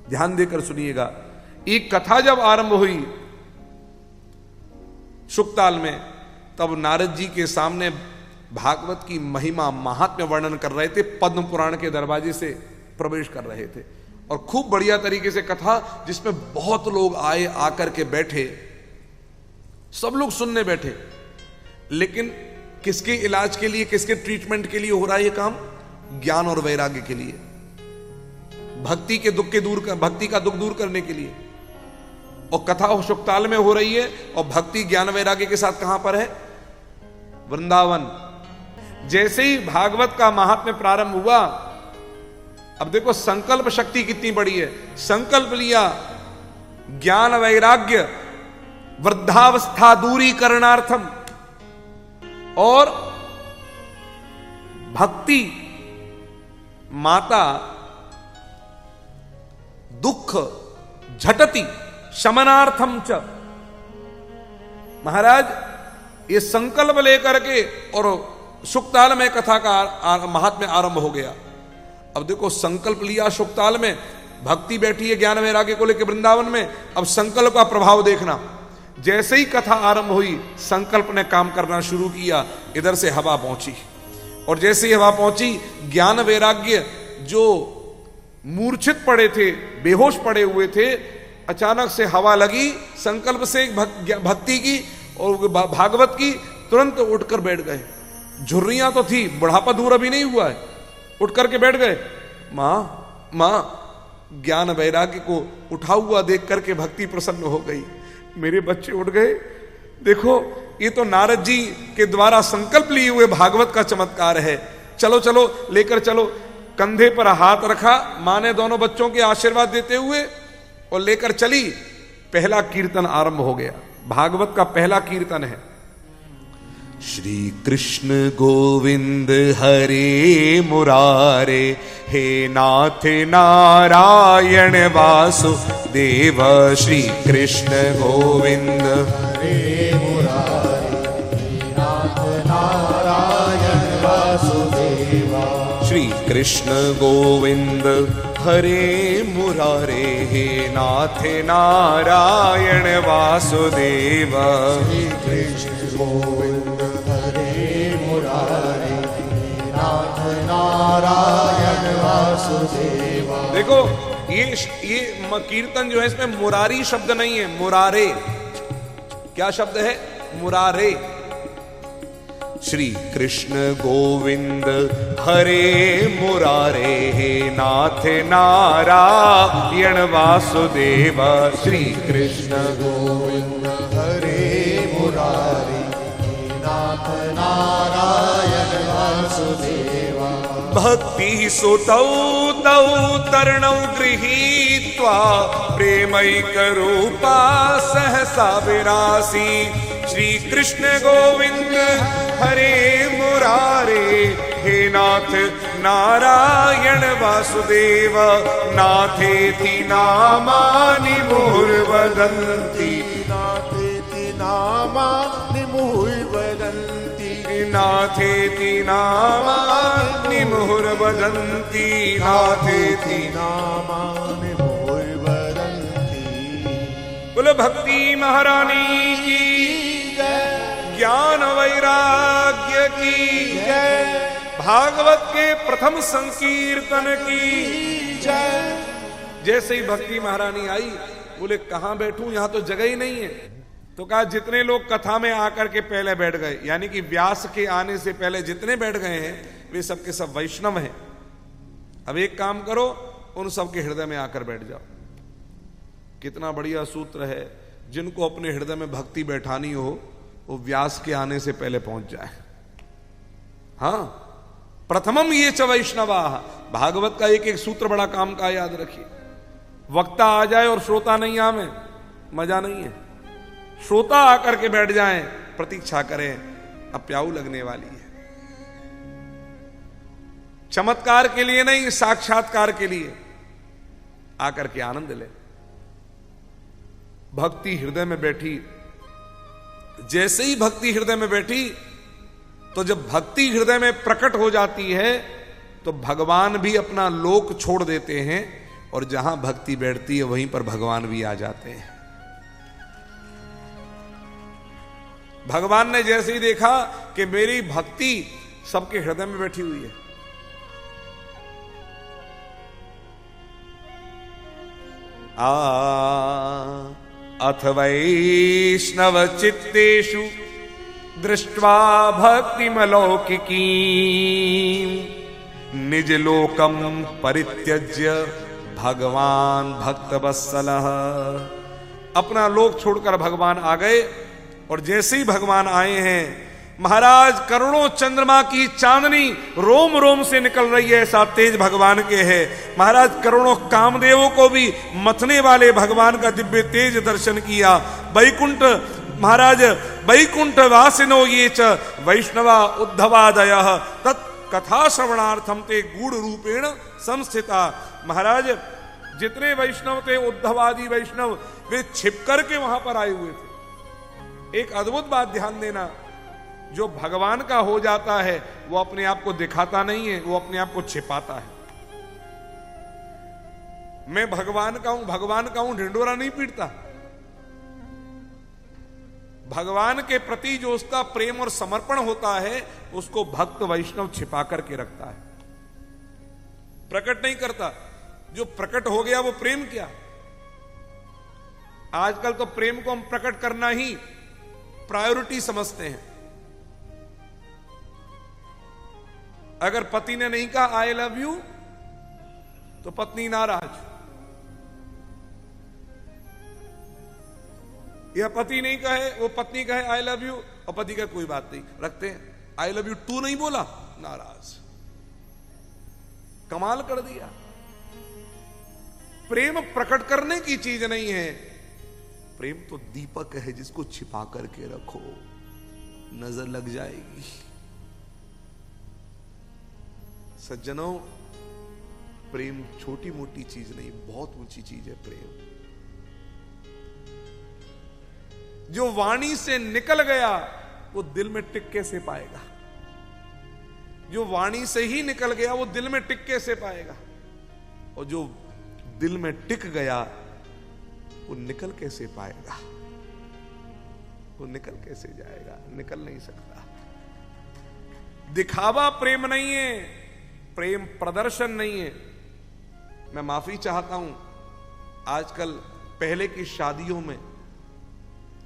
ध्यान देकर सुनिएगा। एक कथा जब आरंभ हुई शुकताल में, तब नारद जी के सामने भागवत की महिमा महात्म्य वर्णन कर रहे थे, पद्म पुराण के दरवाजे से प्रवेश कर रहे थे, और खूब बढ़िया तरीके से कथा, जिसमें बहुत लोग आए, आकर के बैठे, सब लोग सुनने बैठे। लेकिन किसके इलाज के लिए, किसके ट्रीटमेंट के लिए हो रहा है ये काम? ज्ञान और वैराग्य के लिए, भक्ति के दुख के भक्ति का दुख दूर करने के लिए। और कथा शुकताल में हो रही है, और भक्ति ज्ञान वैराग्य के साथ कहां पर है? वृंदावन। जैसे ही भागवत का महात्म्य प्रारंभ हुआ, अब देखो संकल्प शक्ति कितनी बड़ी है। संकल्प लिया ज्ञान वैराग्य वृद्धावस्था दूरीकरणार्थम, और भक्ति माता दुख झटति शमनार्थम च। महाराज ये संकल्प लेकर के और शुकताल में कथा का महात्म्य आरंभ हो गया। अब देखो संकल्प लिया शुकताल में, भक्ति बैठी है ज्ञान वैराग्य को लेकर वृंदावन में। अब संकल्प का प्रभाव देखना, जैसे ही कथा आरंभ हुई संकल्प ने काम करना शुरू किया। इधर से हवा पहुंची, और जैसे ही हवा पहुंची, ज्ञान वैराग्य जो मूर्छित पड़े थे, बेहोश पड़े हुए थे, अचानक से हवा लगी संकल्प से भक्ति की और भागवत की, तुरंत उठकर बैठ गए। झुर्रियां तो थी, बुढ़ापा दूर अभी नहीं हुआ है, उठ करके बैठ गए। मां ज्ञान वैराग्य को उठा हुआ देख करके भक्ति प्रसन्न हो गई। मेरे बच्चे उठ गए। देखो ये तो नारद जी के द्वारा संकल्प लिए हुए भागवत का चमत्कार है। चलो चलो लेकर चलो। कंधे पर हाथ रखा मां ने दोनों बच्चों के आशीर्वाद देते हुए, और लेकर चली। पहला कीर्तन आरंभ हो गया। भागवत का पहला कीर्तन है, श्री कृष्ण गोविंद हरे मुरारे, हे नाथ नारायण वासुदेव। श्री कृष्ण गोविंद हरे मुरारे, हे नाथ नारायण वासुदेवा। श्री कृष्ण गोविंद हरे मुरारे, हे नाथ नारायण वासुदेव। श्री कृष्ण गोविंद हरे मुरारे, हे नाथ नारायण वासुदेवा। देखो ये कीर्तन जो है, इसमें मुरारी शब्द नहीं है, मुरारे। क्या शब्द है? मुरारे। श्री कृष्ण गोविंद हरे मुरारे, हे नाथ नारायण वासुदेव। श्री कृष्ण गोविंद हरे मुरारे, हे नाथ नारायण वासुदेवा। भक्ति सुतौ तौ तरणौ गृहीत्वा, प्रेमैक रूपा सहसा विरासी। श्री कृष्ण गोविंद हरे मुरारे, हे नाथ नारायण वासुदेव। नाथेति नामानि मुहुर्वदन्ति, नाथेति नामानि मुहुर्वदन्ति, नाथेति नामानि मुहुर्वदन्ति, नाथेति नामानि मुहुर्वदन्ति। बोलो भक्ति महारानी की जय, ज्ञान वैराग्य की जय, भागवत के प्रथम संकीर्तन की जय। जैसे ही भक्ति महारानी आई, बोले कहां बैठूं, यहां तो जगह ही नहीं है। तो कहा जितने लोग कथा में आकर के पहले बैठ गए, यानी कि व्यास के आने से पहले जितने बैठ गए हैं वे सब के सब वैष्णव हैं। अब एक काम करो, उन सब के हृदय में आकर बैठ जाओ। कितना बढ़िया सूत्र है। जिनको अपने हृदय में भक्ति बैठानी हो, वो व्यास के आने से पहले पहुंच जाए। हाँ, प्रथमम ये च वैष्णवा। भागवत का एक एक सूत्र बड़ा काम का, याद रखिए। वक्ता आ जाए और श्रोता नहीं आवे, मजा नहीं है। श्रोता आकर के बैठ जाएं, प्रतीक्षा करें, अब प्याऊ लगने वाली है। चमत्कार के लिए नहीं, साक्षात्कार के लिए आकर के आनंद ले। भक्ति हृदय में बैठी। जैसे ही भक्ति हृदय में बैठी, तो जब भक्ति हृदय में प्रकट हो जाती है, तो भगवान भी अपना लोक छोड़ देते हैं और जहां भक्ति बैठती है वहीं पर भगवान भी आ जाते हैं। भगवान ने जैसे ही देखा कि मेरी भक्ति सबके हृदय में बैठी हुई है, अथ वैष्णव चित्तेषु दृष्ट्वा भक्तिमलौकिकी निज लोकम परित्यज्य भगवान भक्तवत्सलः। अपना लोक छोड़कर भगवान आ गए, और जैसे ही भगवान आए हैं महाराज करोड़ों चंद्रमा की चांदनी रोम रोम से निकल रही है, ऐसा तेज भगवान के है। महाराज करोड़ों कामदेवों को भी मथने वाले भगवान का दिव्य तेज दर्शन किया। वैकुंठ महाराज वैकुंठ वासिनो ये च वैष्णवा उद्धवादय तत्कथा श्रवणार्थम ते गूढ़ रूपेण संस्थिता। महाराज जितने वैष्णव थे उद्धवादि वैष्णव, वे छिप करके वहां पर आए हुए थे। एक अद्भुत बात ध्यान देना, जो भगवान का हो जाता है वो अपने आप को दिखाता नहीं है, वो अपने आप को छिपाता है। मैं भगवान का हूं ढिंडोरा नहीं पीटता। भगवान के प्रति जो उसका प्रेम और समर्पण होता है उसको भक्त वैष्णव छिपा करके रखता है, प्रकट नहीं करता। जो प्रकट हो गया वो प्रेम क्या। आजकल तो प्रेम को हम प्रकट करना ही प्रायोरिटी समझते हैं। अगर पति ने नहीं कहा आई लव यू तो पत्नी नाराज, या पति नहीं कहे वो पत्नी कहे आई लव यू और पति का कोई बात नहीं रखते हैं, आई लव यू तू नहीं बोला नाराज। कमाल कर दिया। प्रेम प्रकट करने की चीज नहीं है, प्रेम तो दीपक है जिसको छिपा करके रखो, नजर लग जाएगी। सज्जनों, प्रेम छोटी मोटी चीज नहीं, बहुत ऊंची चीज है प्रेम। जो वाणी से निकल गया वो दिल में टिक कैसे पाएगा। जो वाणी से ही निकल गया वो दिल में टिक कैसे पाएगा। और जो दिल में टिक गया वो निकल कैसे पाएगा। वो निकल कैसे जाएगा, निकल नहीं सकता। दिखावा प्रेम नहीं है, प्रेम प्रदर्शन नहीं है। मैं माफी चाहता हूं, आजकल पहले की शादियों में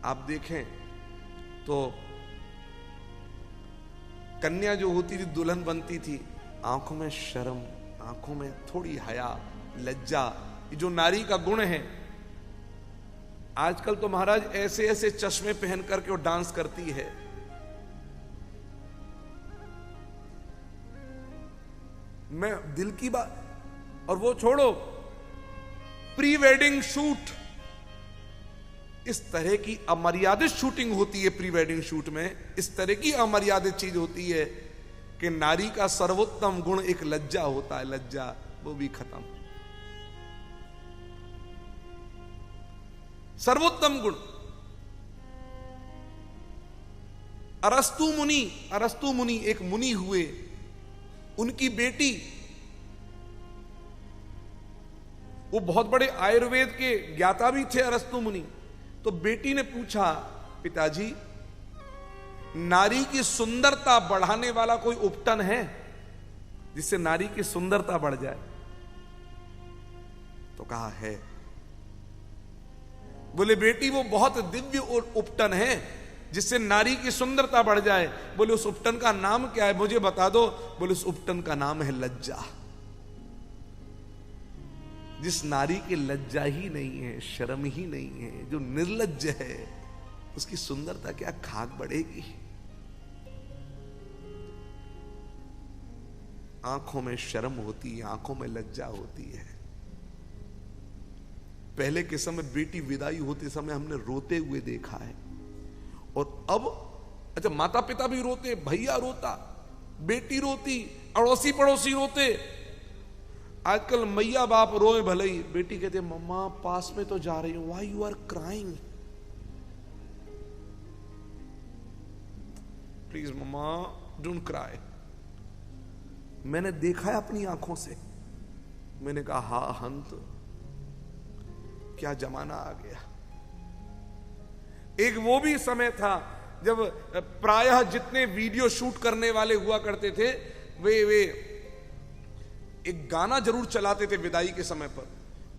आप देखें तो कन्या जो होती थी, दुल्हन बनती थी, आंखों में शर्म, आंखों में थोड़ी हया, लज्जा, ये जो नारी का गुण है। आजकल तो महाराज ऐसे ऐसे चश्मे पहन करके वो डांस करती है। मैं दिल की बात, और वो छोड़ो, प्री वेडिंग शूट, इस तरह की अमर्यादित शूटिंग होती है। प्री वेडिंग शूट में इस तरह की अमर्यादित चीज होती है कि नारी का सर्वोत्तम गुण एक लज्जा होता है, लज्जा, वो भी खत्म। सर्वोत्तम गुण। अरस्तु मुनि एक मुनि हुए, उनकी बेटी, वो बहुत बड़े आयुर्वेद के ज्ञाता भी थे अरस्तु मुनि। तो बेटी ने पूछा, पिताजी नारी की सुंदरता बढ़ाने वाला कोई उपटन है जिससे नारी की सुंदरता बढ़ जाए। तो कहा है। बोले बेटी वो बहुत दिव्य उपटन है जिससे नारी की सुंदरता बढ़ जाए। बोले उस उपटन का नाम क्या है, मुझे बता दो। बोले उस उपटन का नाम है लज्जा। जिस नारी की लज्जा ही नहीं है, शर्म ही नहीं है, जो निर्लज्ज है, उसकी सुंदरता क्या खाक बढ़ेगी। आंखों में शर्म होती है, आंखों में लज्जा होती है। पहले के समय बेटी विदाई होते समय हमने रोते हुए देखा है, और अब अच्छा माता पिता भी रोते, भैया रोता, बेटी रोती, अड़ोसी पड़ोसी रोते। आजकल मैया बाप रोए भले ही, बेटी कहते मम्मा पास में तो जा रही हूं, why you are crying, please mama don't cry. मैंने देखा है अपनी आंखों से। मैंने कहा हाँ हंत, क्या जमाना आ गया। एक वो भी समय था जब प्रायः जितने वीडियो शूट करने वाले हुआ करते थे वे एक गाना जरूर चलाते थे विदाई के समय पर,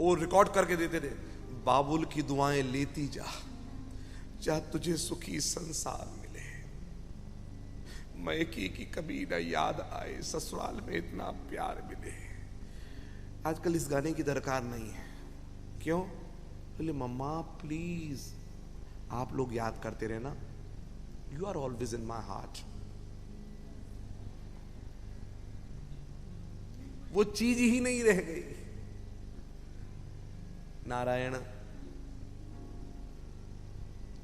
और रिकॉर्ड करके देते थे, बाबुल की दुआएं लेती जा तुझे सुखी संसार मिले, मैकी की कभी न याद आए, ससुराल में इतना प्यार मिले। आजकल इस गाने की दरकार नहीं है। क्यों? बोले मम्मा प्लीज आप लोग याद करते रहना, you are always in my heart. वो चीज ही नहीं रह गई। नारायण,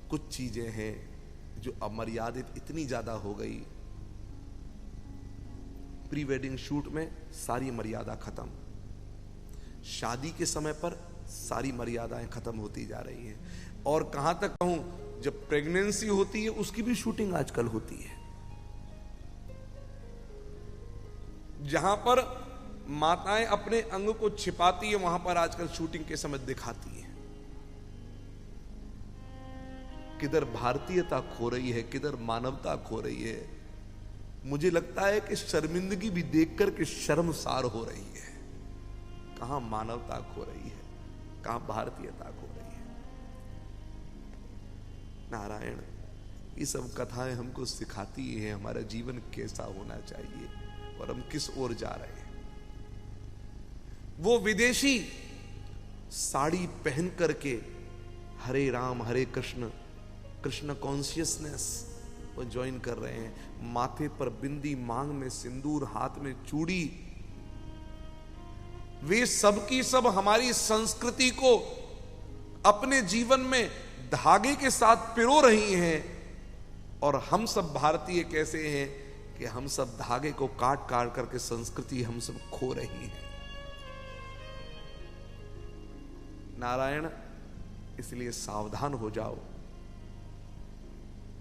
कुछ चीजें हैं जो अमर्यादित इतनी ज्यादा हो गई, प्री वेडिंग शूट में सारी मर्यादा खत्म, शादी के समय पर सारी मर्यादाएं खत्म होती जा रही हैं, और कहां तक कहूं, जब प्रेगनेंसी होती है उसकी भी शूटिंग आजकल होती है। जहां पर माताएं अपने अंग को छिपाती है वहां पर आजकल शूटिंग के समय दिखाती है। किधर भारतीयता खो रही है, किधर मानवता खो रही है। मुझे लगता है कि शर्मिंदगी भी देखकर के शर्मसार हो रही है। कहां मानवता खो रही है, कहां भारतीयता खो रही है। नारायण, ये सब कथाएं हमको सिखाती हैं हमारा जीवन कैसा होना चाहिए और हम किस ओर जा रहे हैं। वो विदेशी साड़ी पहन करके हरे राम हरे कृष्ण, कृष्ण कॉन्शियसनेस वो ज्वाइन कर रहे हैं। माथे पर बिंदी, मांग में सिंदूर, हाथ में चूड़ी, वे सब की सब हमारी संस्कृति को अपने जीवन में धागे के साथ पिरो रही हैं, और हम सब भारतीय कैसे हैं कि हम सब धागे को काट काट करके संस्कृति हम सब खो रही हैं। नारायण, इसलिए सावधान हो जाओ,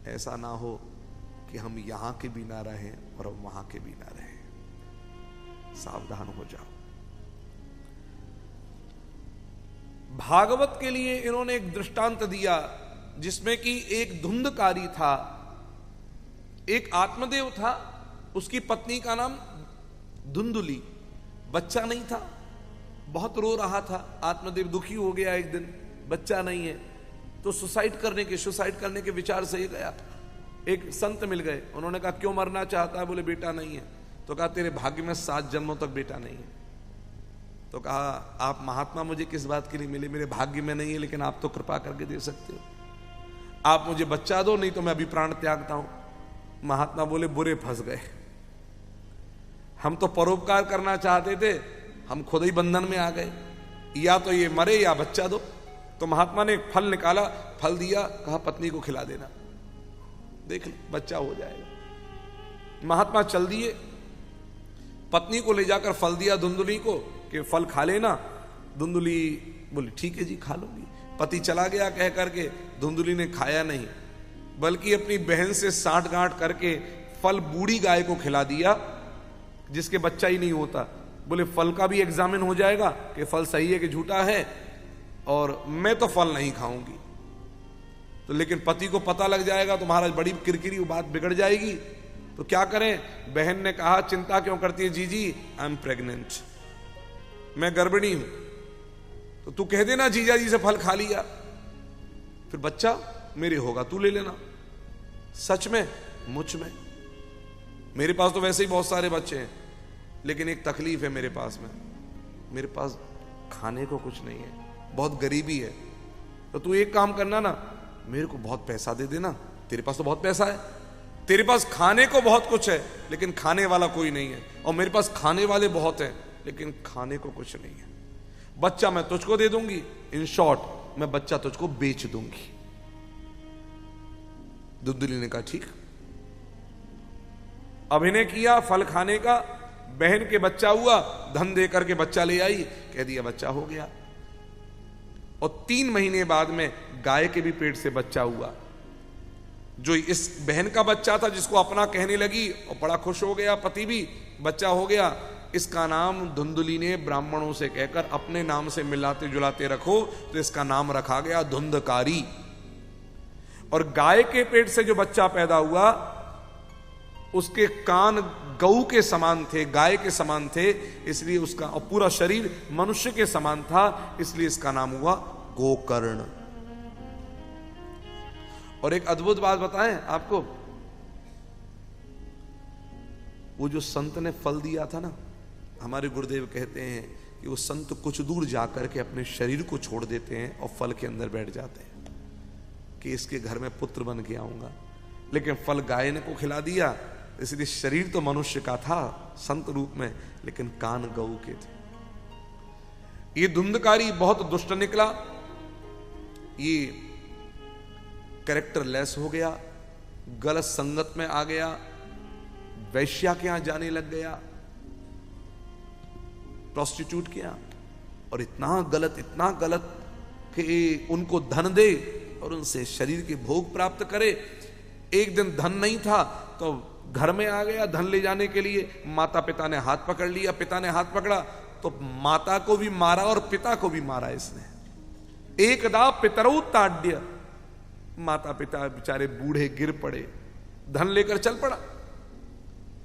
ऐसा ना हो कि हम यहां के भी ना रहें और वहां के भी ना रहें। सावधान हो जाओ। भागवत के लिए इन्होंने एक दृष्टांत दिया जिसमें कि एक धुंधकारी था, एक आत्मदेव था, उसकी पत्नी का नाम धुंधुली, बच्चा नहीं था, बहुत रो रहा था। आत्मदेव दुखी हो गया, एक दिन बच्चा नहीं है तो सुसाइड करने के विचार से ही गया। एक संत मिल गए, उन्होंने कहा क्यों मरना चाहता है? बोले बेटा नहीं है। तो कहा तेरे भाग्य में 7 जन्मों तक बेटा नहीं है। तो कहा आप महात्मा मुझे किस बात के लिए मिले? मेरे भाग्य में नहीं है, लेकिन आप तो कृपा करके दे सकते हो, आप मुझे बच्चा दो, नहीं तो मैं अभी प्राण त्यागता हूं। महात्मा बोले बुरे फंस गए, हम तो परोपकार करना चाहते थे, हम खुद ही बंधन में आ गए, या तो ये मरे या बच्चा दो। तो महात्मा ने एक फल निकाला, फल दिया, कहा पत्नी को खिला देना, देख ले बच्चा हो जाएगा। महात्मा चल दिए, पत्नी को ले जाकर फल दिया धुंधुली को कि फल खा लेना। धुंधुली बोली ठीक है जी खा लूंगी। पति चला गया कह करके, धुंधुली ने खाया नहीं, बल्कि अपनी बहन से साठ गांठ करके फल बूढ़ी गाय को खिला दिया जिसके बच्चा ही नहीं होता। बोले फल का भी एग्जामिन हो जाएगा कि फल सही है कि झूठा है, और मैं तो फल नहीं खाऊंगी। तो लेकिन पति को पता लग जाएगा तो महाराज बड़ी किरकिरी, बात बिगड़ जाएगी। तो क्या करें? बहन ने कहा चिंता क्यों करती है जीजी, आई एम प्रेग्नेंट, मैं गर्भिणी हूं, तो तू कह देना जीजा जी से फल खा लिया, फिर बच्चा मेरे होगा, तू ले लेना। सच में मुझ में, मेरे पास तो वैसे ही बहुत सारे बच्चे हैं, लेकिन एक तकलीफ है मेरे पास में, मेरे पास खाने को कुछ नहीं है, बहुत गरीबी है। तो तू एक काम करना ना, मेरे को बहुत पैसा दे देना, तेरे पास तो बहुत पैसा है, तेरे पास खाने को बहुत कुछ है लेकिन खाने वाला कोई नहीं है, और मेरे पास खाने वाले बहुत हैं लेकिन खाने को कुछ नहीं है। बच्चा मैं तुझको दे दूंगी, इन शॉर्ट मैं बच्चा तुझको बेच दूंगी। धुंधुली ने कहा ठीक। अभिनय किया फल खाने का, बहन के बच्चा हुआ, धन दे करके बच्चा ले आई, कह दिया बच्चा हो गया। और 3 महीने बाद में गाय के भी पेट से बच्चा हुआ। जो इस बहन का बच्चा था जिसको अपना कहने लगी, और बड़ा खुश हो गया, पति भी, बच्चा हो गया। इसका नाम धुंधली ने ब्राह्मणों से कहकर अपने नाम से मिलाते जुलाते रखो, तो इसका नाम रखा गया धुंधकारी। और गाय के पेट से जो बच्चा पैदा हुआ उसके कान गऊ के समान थे, गाय के समान थे, इसलिए उसका, और पूरा शरीर मनुष्य के समान था, इसलिए इसका नाम हुआ गोकर्ण। और एक अद्भुत बात बताएं आपको, वो जो संत ने फल दिया था ना, हमारे गुरुदेव कहते हैं कि वो संत कुछ दूर जाकर के अपने शरीर को छोड़ देते हैं और फल के अंदर बैठ जाते हैं कि इसके घर में पुत्र बन के आऊंगा। लेकिन फल गाय ने को खिला दिया, इसलिए शरीर तो मनुष्य का था संत रूप में, लेकिन कान गऊ के थे। ये धुंधकारी बहुत दुष्ट निकला, ये कैरेक्टर लेस हो गया, गलत संगत में आ गया, वैश्या के यहां जाने लग गया, प्रोस्टिट्यूट के यहां, और इतना गलत कि उनको धन दे और उनसे शरीर के भोग प्राप्त करे। एक दिन धन नहीं था तो घर में आ गया धन ले जाने के लिए, माता पिता ने हाथ पकड़ लिया, पिता ने हाथ पकड़ा तो माता को भी मारा और पिता को भी मारा इसने। एकदा पितरौ ताड्य, माता पिता बेचारे बूढ़े गिर पड़े, धन लेकर चल पड़ा।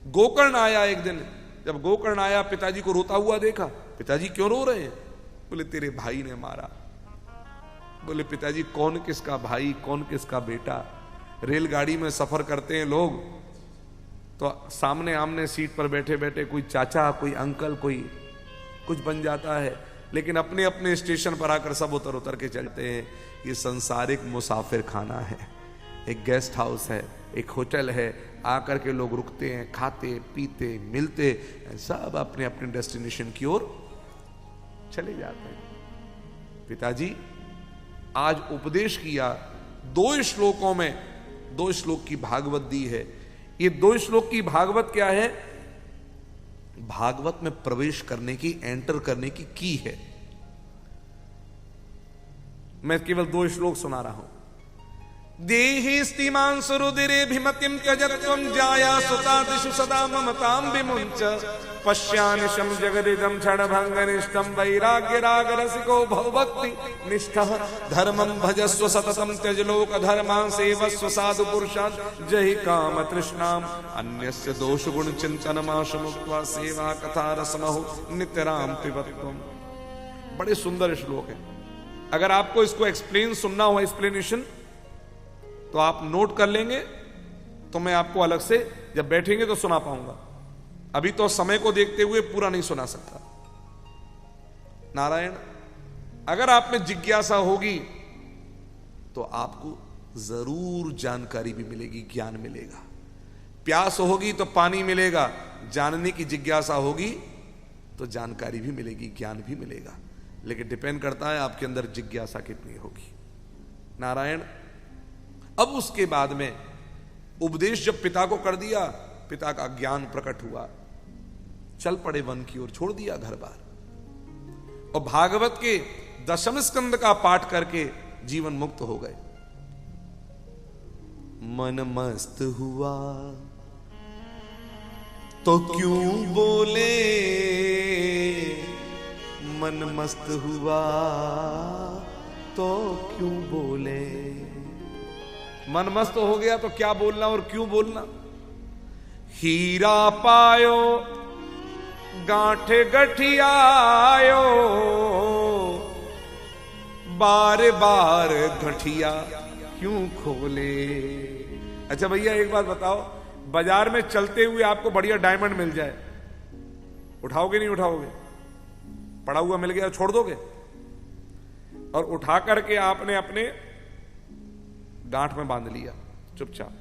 गोकर्ण आया एक दिन, जब गोकर्ण आया पिताजी को रोता हुआ देखा, पिताजी क्यों रो रहे हैं? बोले तेरे भाई ने मारा। बोले पिताजी कौन किसका भाई, कौन किसका बेटा? रेलगाड़ी में सफर करते हैं लोग तो सामने आमने सीट पर बैठे बैठे कोई चाचा, कोई अंकल, कोई कुछ बन जाता है, लेकिन अपने अपने स्टेशन पर आकर सब उतर उतर के चलते हैं। ये संसारिक मुसाफिर खाना है, एक गेस्ट हाउस है, एक होटल है, आकर के लोग रुकते हैं, खाते पीते मिलते, सब अपने अपने डेस्टिनेशन की ओर चले जाते हैं। पिताजी आज उपदेश किया, 2 श्लोकों में 2 श्लोक की भागवत दी है। ये 2 श्लोक की भागवत क्या है? भागवत में प्रवेश करने की, एंटर करने की है। मैं केवल 2 श्लोक सुना रहा हूं। देहि स्तिमां सुरुदिरे भिमतिं त्यजत्वं जाया सुतादिषु सदा ममतां विमुञ्च पश्यानिशं जगदिदं क्षणभङ्गनिष्ठं वैराग्यरागरसिको भवभक्ति निष्ठः धर्मं भजस्व सततं त्यज लोकधर्मान् सेवस्व साधु पुरुषान् जहि काम तृष्णाम् अन्यस्य दोषगुण चिन्तनमाशु मुक्त्वा सेवा कथा रसमहो नित्यराम पिबत्वम्। बड़े सुंदर श्लोक है। अगर आपको इसको एक्सप्लेन सुनना हो, एक्सप्लेनेशन, तो आप नोट कर लेंगे तो मैं आपको अलग से जब बैठेंगे तो सुना पाऊंगा। अभी तो समय को देखते हुए पूरा नहीं सुना सकता। नारायण, अगर आप में जिज्ञासा होगी तो आपको जरूर जानकारी भी मिलेगी, ज्ञान मिलेगा। प्यास होगी तो पानी मिलेगा, जानने की जिज्ञासा होगी तो जानकारी भी मिलेगी, ज्ञान भी मिलेगा। लेकिन डिपेंड करता है आपके अंदर जिज्ञासा कितनी होगी। नारायण, अब उसके बाद में उपदेश जब पिता को कर दिया, पिता का ज्ञान प्रकट हुआ, चल पड़े वन की ओर, छोड़ दिया घर बार, और भागवत के 10वें स्कंद का पाठ करके जीवन मुक्त हो गए। मन मस्त हुआ तो क्यों बोले, मन मस्त हुआ तो क्यों बोले। मन मस्त हो गया तो क्या बोलना और क्यों बोलना। हीरा पायो गांठ गठियायो, बार बार गठिया क्यों खोले। अच्छा भैया एक बात बताओ, बाजार में चलते हुए आपको बढ़िया डायमंड मिल जाए, उठाओगे नहीं उठाओगे? पड़ा हुआ मिल गया छोड़ दोगे? और उठा करके आपने अपने गांठ में बांध लिया चुपचाप,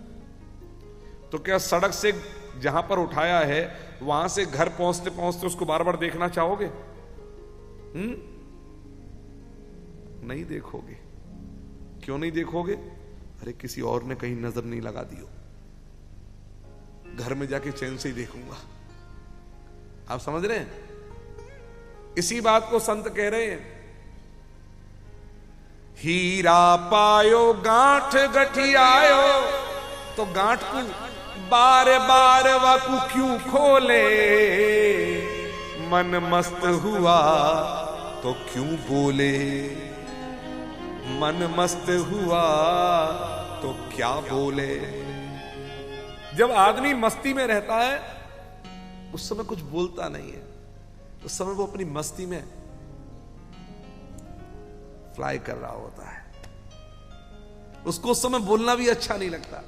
तो क्या सड़क से जहां पर उठाया है वहां से घर पहुंचते पहुंचते उसको बार बार देखना चाहोगे? नहीं देखोगे। क्यों नहीं देखोगे? अरे किसी और ने कहीं नजर नहीं लगा दी हो, घर में जाके चैन से ही देखूंगा। आप समझ रहे हैं? इसी बात को संत कह रहे हैं। हीरा पायो गांठ गठियायो, तो गांठ को बार बार वाकू क्यों खोले। मन मस्त हुआ तो क्यों बोले, मन मस्त हुआ तो क्या बोले। जब आदमी मस्ती में रहता है उस समय कुछ बोलता नहीं है, उस समय वो अपनी मस्ती में फ्लाई कर रहा होता है, उसको उस समय बोलना भी अच्छा नहीं लगता।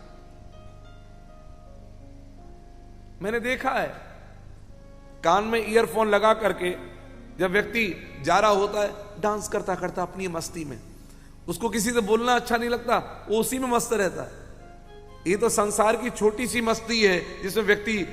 मैंने देखा है कान में ईयरफोन लगा करके जब व्यक्ति जा रहा होता है डांस करता करता अपनी मस्ती में, उसको किसी से बोलना अच्छा नहीं लगता, वो उसी में मस्त रहता है। ये तो संसार की छोटी सी मस्ती है जिसमें व्यक्ति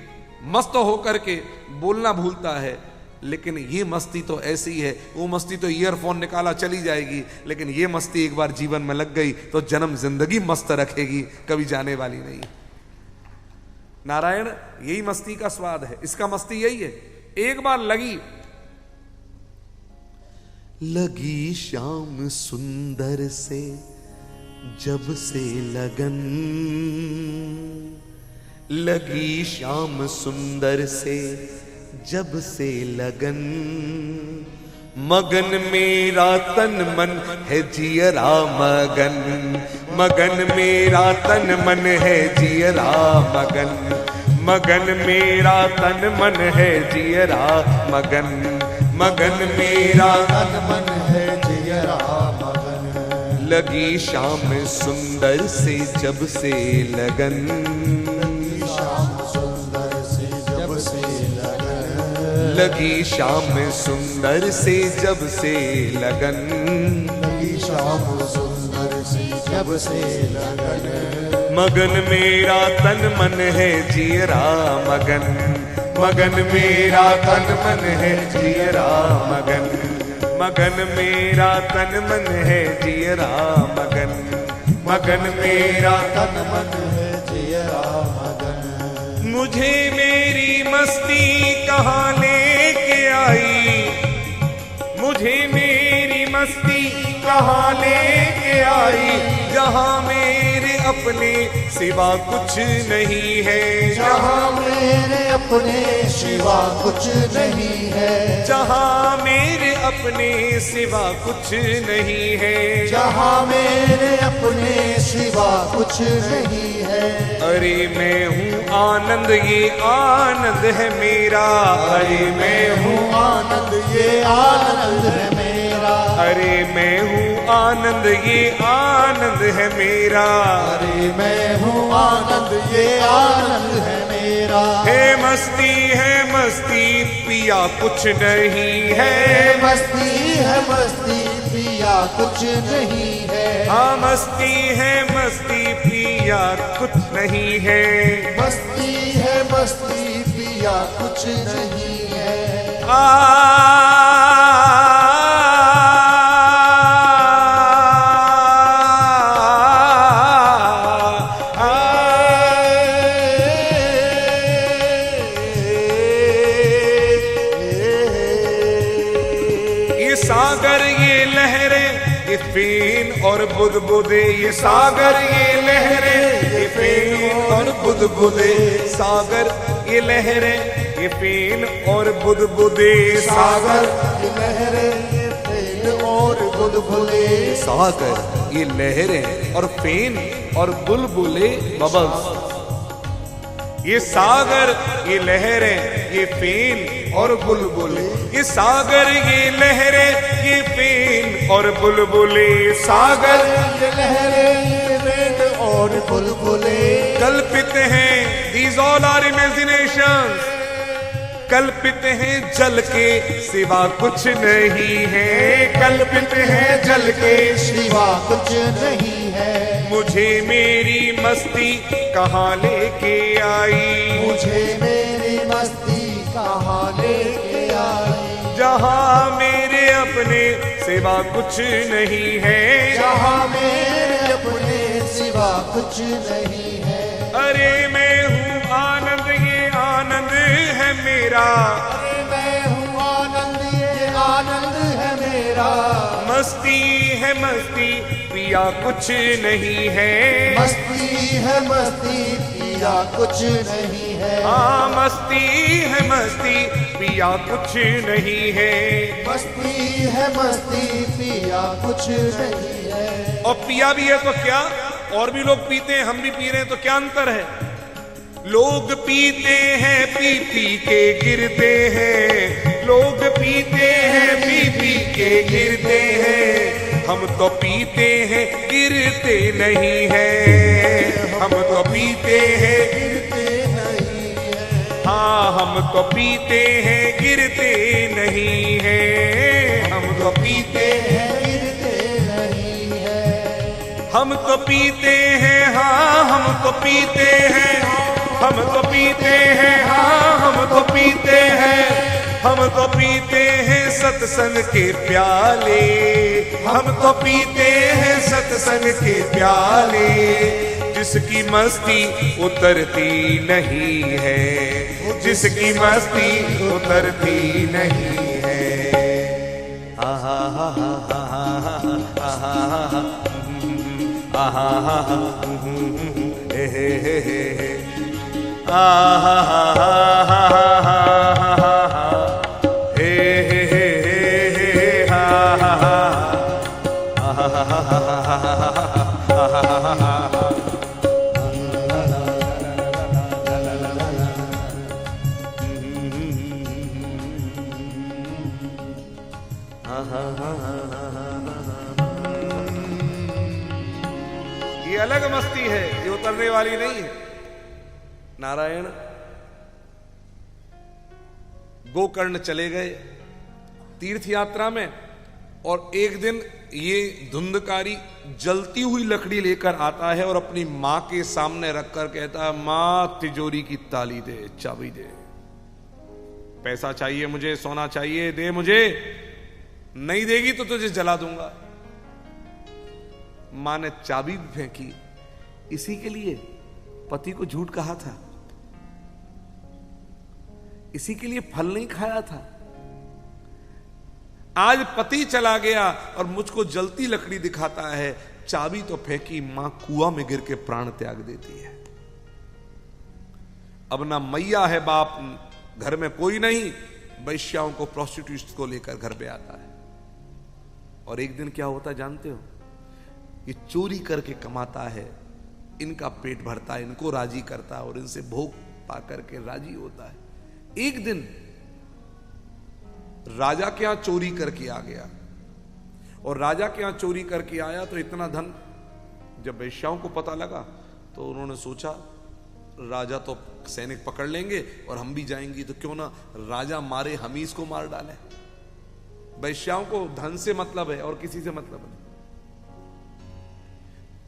मस्त होकर के बोलना भूलता है, लेकिन ये मस्ती तो ऐसी है, वो मस्ती तो ईयरफोन निकाला चली जाएगी, लेकिन ये मस्ती एक बार जीवन में लग गई तो जन्म जिंदगी मस्त रखेगी, कभी जाने वाली नहीं। नारायण यही मस्ती का स्वाद है, इसका मस्ती यही है। एक बार लगी श्याम सुंदर से जब से लगन, लगी श्याम सुंदर से जब से लगन, मगन मेरा तन मन है जियरा मगन, मगन मेरा तन मन है जियरा मगन, मगन मेरा तन मन है जियरा मगन, मगन मेरा तन मन है जियरा मगन। लगी शाम सुंदर से जब से लगन, श्याम सुंदर से जब से लगन, लगी शाम सुंदर से जब से लगन, लगी श्याम सुंदर से जब से लगन। मगन मेरा तन मन है जियरा मगन, मगन मेरा तन मन है जियरा मगन, मगन मेरा तन मन है जियरा मगन, मगन मेरा तन मन है जियरा मगन। मुझे मेरी मस्ती कहाँ लेके आई, मुझे मेरी मस्ती कहाँ लेके आई, जहाँ मेरे अपने सिवा कुछ नहीं है, जहाँ मेरे अपने सिवा कुछ नहीं है, जहाँ मेरे अपने सिवा कुछ नहीं है, जहाँ मेरे अपने सिवा कुछ नहीं है। अरे मैं हूँ आनंद ये आनंद है मेरा, अरे मैं हूँ आनंद ये आनंद है मेरा, अरे मैं हूँ आनंद ये आनंद है मेरा, अरे मैं हूँ आनंद ये आनंद है मेरा। है मस्ती पिया कुछ नहीं है, मस्ती पिया कुछ नहीं है, हाँ मस्ती पिया कुछ नहीं है, मस्ती पिया कुछ नहीं है। सागर ये लहरें ये फेन और बुदबुदे, ये सागर ये लहरें ये फेन और बुदबुदे, सागर ये लहरें ये फेन और बुदबुदे, सागर ये लहरें ये फेन और बुलबुले, सागर ये लहरें और फेन और बुलबुले बबल्स, ये सागर ये लहरें ये फेन और बुलबुले, ये सागर ये लहरें ये फेन और बुलबुले, सागर ये लहरें ये फेन और बुलबुले, कल्पित हैं these all are imaginations, कल्पित हैं जल के सिवा कुछ नहीं है, कल्पित हैं जल के सिवा कुछ नहीं है। मुझे मेरी मस्ती कहाँ लेके आई, मुझे मेरी मस्ती कहाँ लेके आई, जहाँ मेरे अपने सिवा कुछ नहीं है, जहाँ मेरे अपने सिवा कुछ नहीं है। अरे मैं हूँ आनंद ये आनंद है मेरा, अरे मैं हूँ आनंद ये आनंद है मेरा, मस्ती है मस्ती पिया कुछ नहीं है। मस्ती है मस्ती पिया कुछ नहीं है। हाँ मस्ती है मस्ती पिया कुछ नहीं है। मस्ती है मस्ती पिया कुछ नहीं है। और पिया भी है तो क्या, और भी लोग पीते हैं, हम भी पी रहे हैं, तो क्या अंतर है? लोग पीते हैं पी पी के गिरते हैं, लोग पीते हैं पी पी के गिरते हैं, हम तो पीते हैं गिरते नहीं हैं, हम तो पीते हैं गिरते नहीं है। हाँ हम तो पीते हैं गिरते नहीं हैं, हम तो पीते हैं गिरते नहीं है। हम तो पीते हैं, हाँ हम तो पीते हैं, हम तो पीते हैं, हाँ हम तो पीते हैं, हम तो पीते हैं सत्संग के प्याले, हम तो पीते हैं सत्संग के प्याले, जिसकी मस्ती उतरती नहीं है, जिसकी मस्ती उतरती नहीं है। आहा हा हा हा हा आहा हा आहा हा हे हे हे हे आहा हा हा हा हे हे हे हे हा हा आहा हा हा ये अलग मस्ती है, ये उतरने वाली नहीं है। नारायण गोकर्ण चले गए तीर्थ यात्रा में, और एक दिन ये धुंधकारी जलती हुई लकड़ी लेकर आता है और अपनी मां के सामने रखकर कहता है, मां तिजोरी की ताली दे, चाबी दे, पैसा चाहिए मुझे, सोना चाहिए, दे मुझे, नहीं देगी तो तुझे जला दूंगा। मां ने चाबी फेंकी, इसी के लिए पति को झूठ कहा था, इसी के लिए फल नहीं खाया था। आज पति चला गया और मुझको जलती लकड़ी दिखाता है, चाबी तो फेंकी, मां कुआं में गिर के प्राण त्याग देती है। अब ना मैया है बाप, घर में कोई नहीं, वैश्याओं को, प्रोस्टिट्यूट्स को लेकर घर पे आता है। और एक दिन क्या होता जानते हो? ये चोरी करके कमाता है, इनका पेट भरता है, इनको राजी करता है और इनसे भोग पा करके राजी होता है। एक दिन राजा के यहां चोरी करके आ गया, और राजा के यहां चोरी करके आया तो इतना धन, जब वैश्याओं को पता लगा तो उन्होंने सोचा राजा तो सैनिक पकड़ लेंगे और हम भी जाएंगे, तो क्यों ना राजा मारे, हम ही इसको मार डालें। वैश्याओं को धन से मतलब है और किसी से मतलब नहीं।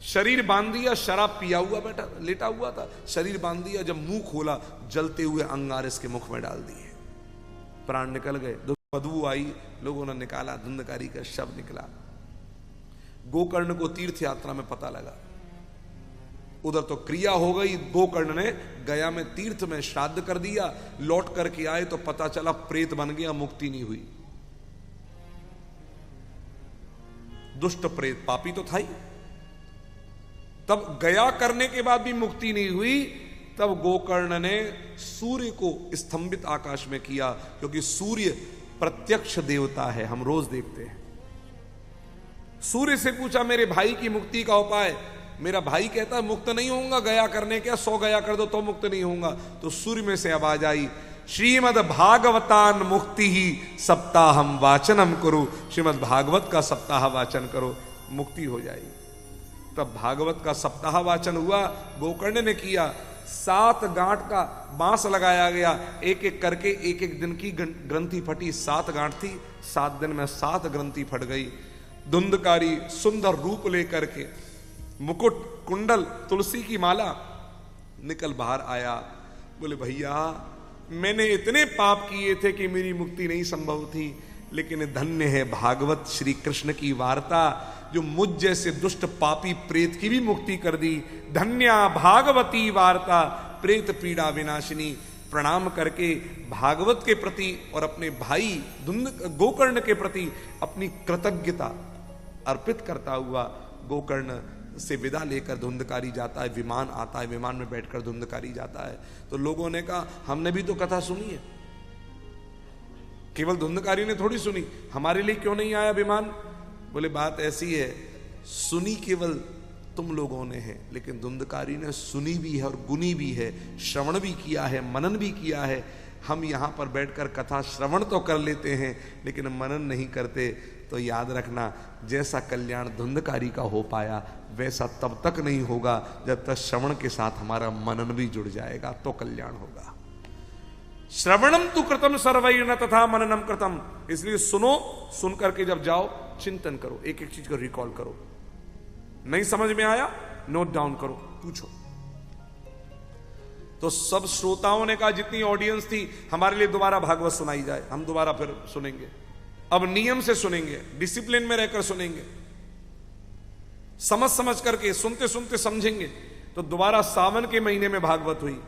शरीर बांध दिया, शराब पिया हुआ बैठा लेटा हुआ था, शरीर बांध दिया, जब मुंह खोला जलते हुए अंगार इसके मुख में डाल दिए, प्राण निकल गए। बदबू आई, लोगों ने निकाला, धुंधकारी का शव निकला। गोकर्ण को तीर्थ यात्रा में पता लगा, उधर तो क्रिया हो गई, गोकर्ण ने गया में तीर्थ में श्राद्ध कर दिया, लौट करके आए तो पता चला प्रेत बन गया, मुक्ति नहीं हुई। दुष्ट प्रेत, पापी तो था ही। तब गया करने के बाद भी मुक्ति नहीं हुई, तब गोकर्ण ने सूर्य को स्तंभित आकाश में किया, क्योंकि सूर्य प्रत्यक्ष देवता है, हम रोज देखते हैं। सूर्य से पूछा मेरे भाई की मुक्ति का उपाय, मेरा भाई कहता है मुक्त नहीं होऊंगा, गया करने क्या, 100 गया कर दो तो मुक्त नहीं होऊंगा। तो सूर्य में से आवाज आई, श्रीमद् भागवतान मुक्ति ही सप्ताहम वाचनम करो, श्रीमद् भागवत का सप्ताह वाचन करो, मुक्ति हो जाएगी। तब भागवत का सप्ताह वाचन हुआ, गोकर्ण ने किया। 7 गांठ का बांस लगाया गया, एक एक करके एक एक दिन की ग्रंथि फटी। 7 गांठ थी, 7 दिन में 7 ग्रंथि फट गई। धुंधकारी सुंदर रूप लेकर के, मुकुट, कुंडल, तुलसी की माला, निकल बाहर आया। बोले भैया मैंने इतने पाप किए थे कि मेरी मुक्ति नहीं संभव थी, लेकिन धन्य है भागवत श्री कृष्ण की वार्ता, जो मुझ जैसे दुष्ट पापी प्रेत की भी मुक्ति कर दी। धन्या भागवती वार्ता प्रेत पीड़ा विनाशिनी। प्रणाम करके भागवत के प्रति और अपने भाई गोकर्ण के प्रति अपनी कृतज्ञता अर्पित करता हुआ गोकर्ण से विदा लेकर धुंधकारी जाता है। विमान आता है, विमान में बैठकर धुंधकारी जाता है। तो लोगों ने कहा हमने भी तो कथा सुनी है, केवल धुंधकारी ने थोड़ी सुनी, हमारे लिए क्यों नहीं आया विमान? बोले बात ऐसी है, सुनी केवल तुम लोगों ने है, लेकिन धुंधकारी ने सुनी भी है और गुनी भी है, श्रवण भी किया है, मनन भी किया है। हम यहां पर बैठकर कथा श्रवण तो कर लेते हैं लेकिन मनन नहीं करते। तो याद रखना, जैसा कल्याण धुंधकारी का हो पाया वैसा तब तक नहीं होगा जब तक श्रवण के साथ हमारा मनन भी जुड़ जाएगा, तो कल्याण होगा। श्रवणम तु कृतम सर्वैर्न तथा मननम कृतम। इसलिए सुनो, सुन करके जब जाओ चिंतन करो, एक एक चीज को रिकॉल करो। नहीं समझ में आया नोट डाउन करो, पूछो। तो सब श्रोताओं ने कहा, जितनी ऑडियंस थी, हमारे लिए दोबारा भागवत सुनाई जाए, हम दोबारा फिर सुनेंगे। अब नियम से सुनेंगे, डिसिप्लिन में रहकर सुनेंगे, समझ समझ करके, सुनते सुनते समझेंगे। तो दोबारा सावन के महीने में भागवत हुई,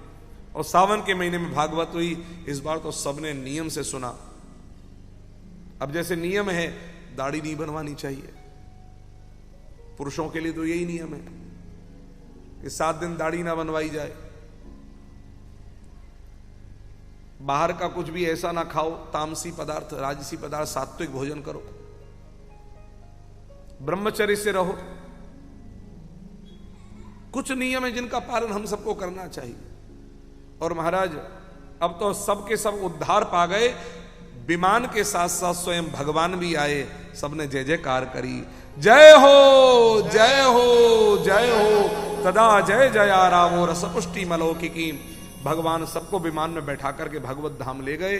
और सावन के महीने में भागवत हुई। इस बार तो सबने नियम से सुना। अब जैसे नियम है, दाढ़ी नहीं बनवानी चाहिए, पुरुषों के लिए तो यही नियम है कि 7 दिन दाढ़ी ना बनवाई जाए। बाहर का कुछ भी ऐसा ना खाओ, तामसी पदार्थ, राजसी पदार्थ, सात्विक भोजन करो, ब्रह्मचर्य से रहो। कुछ नियम है जिनका पालन हम सबको करना चाहिए। और महाराज अब तो सबके सब उद्धार पा गए, विमान के साथ साथ स्वयं भगवान भी आए, सबने जय जयकार करी, जय हो जय हो जय हो, तदा जय जया रावो रसपुष्टि मलौकिकी। भगवान सबको विमान में बैठा करके भगवत धाम ले गए।